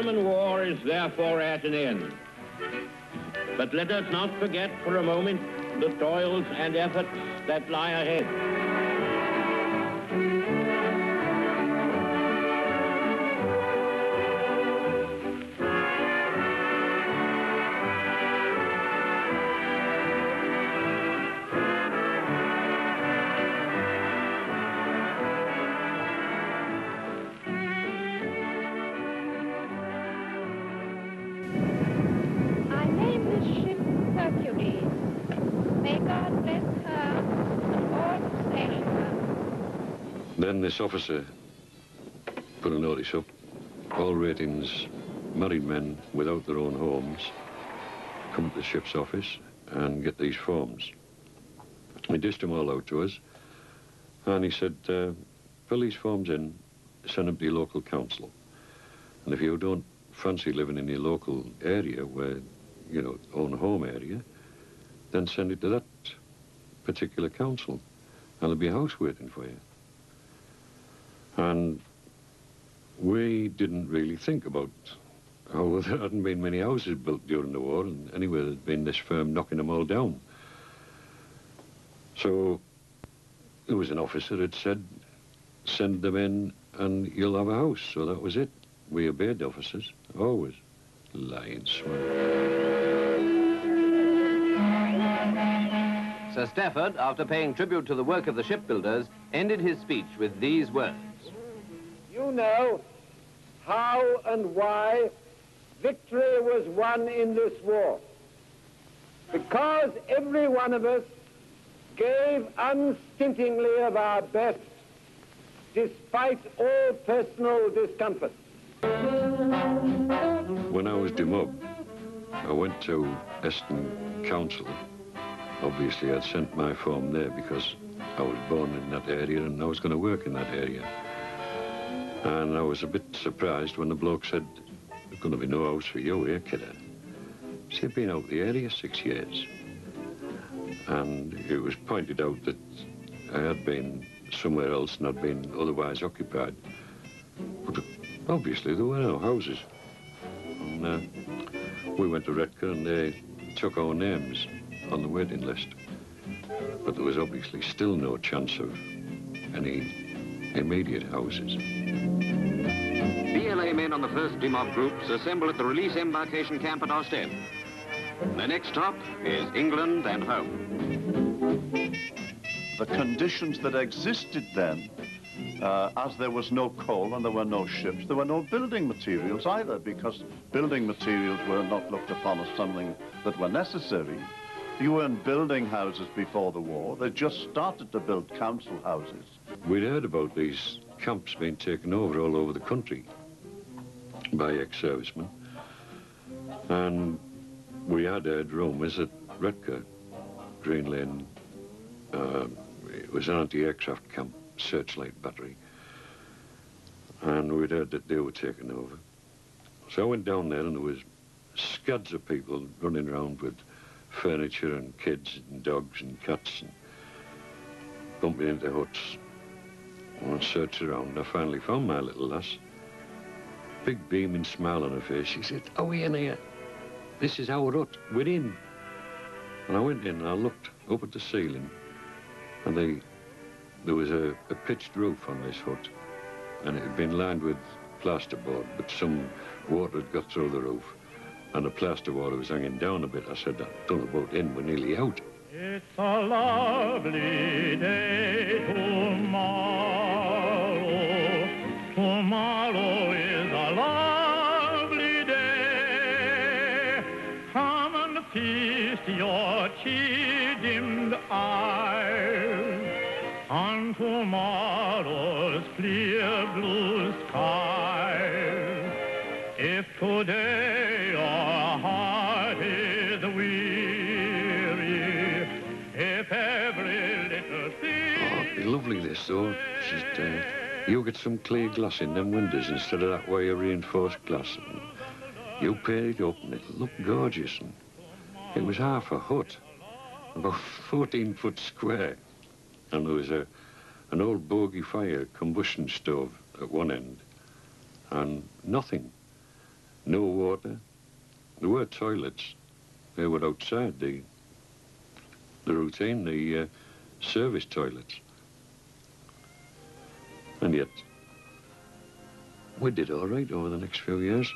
German war is therefore at an end. But let us not forget for a moment the toils and efforts that lie ahead. Then this officer put a notice up, all ratings, married men without their own homes, come to the ship's office and get these forms. He dished them all out to us, and he said, fill these forms in, send them to your local council. And if you don't fancy living in your local area where, you know, own home area, then send it to that particular council, and there'll be a house waiting for you. And we didn't really think about how there hadn't been many houses built during the war, and anyway, there'd been this firm knocking them all down. So there was an officer that said, send them in and you'll have a house. So that was it. We obeyed the officers, always. Lying swine. Sir Stafford, after paying tribute to the work of the shipbuilders, ended his speech with these words. You know how and why victory was won in this war. Because every one of us gave unstintingly of our best, despite all personal discomfort. When I was demobbed, I went to Eston Council. Obviously, I'd sent my form there because I was born in that area and I was going to work in that area. And I was a bit surprised when the bloke said, there's going to be no house for you here, kidder. She'd been out the area 6 years. And it was pointed out that I had been somewhere else and had been otherwise occupied. But obviously there were no houses. And we went to Redcar and they took our names on the waiting list. But there was obviously still no chance of any immediate houses. BLA men on the first demob groups assemble at the release embarkation camp at Ostend. The next stop is England and home. The conditions that existed then, as there was no coal and there were no ships, there were no building materials either, because building materials were not looked upon as something that were necessary. You weren't building houses before the war. They just started to build council houses. We'd heard about these camps being taken over all over the country by ex-servicemen. And we had heard rumours that Redcar, Green Lane, it was an anti-aircraft camp, Searchlight Battery. And we'd heard that they were taken over. So I went down there and there was scads of people running around with furniture and kids and dogs and cats and bumping into huts. And I searched around. I finally found my little lass. Big beaming smile on her face. She said, "Are we in here? This is our hut. We're in." And I went in and I looked up at the ceiling and there was a pitched roof on this hut and it had been lined with plasterboard, but some water had got through the roof and the plasterboard was hanging down a bit. I said, "I don't know about in, we're nearly out." It's a lovely day tomorrow. Tomorrow is a lovely day. Come and feast your tear-dimmed eyes on tomorrow's clear blue skies. If today your heart is weary, if every little thing... Oh, it'd be lovely this though. Just, you get some clear glass in them windows instead of that wire reinforced glass. And you paint it up and it'll look gorgeous. And it was half a hut, about 14 foot square. And there was an old bogey fire combustion stove at one end and nothing no water. There were toilets. They were outside, the routine, the service toilets. And yet, we did all right over the next few years.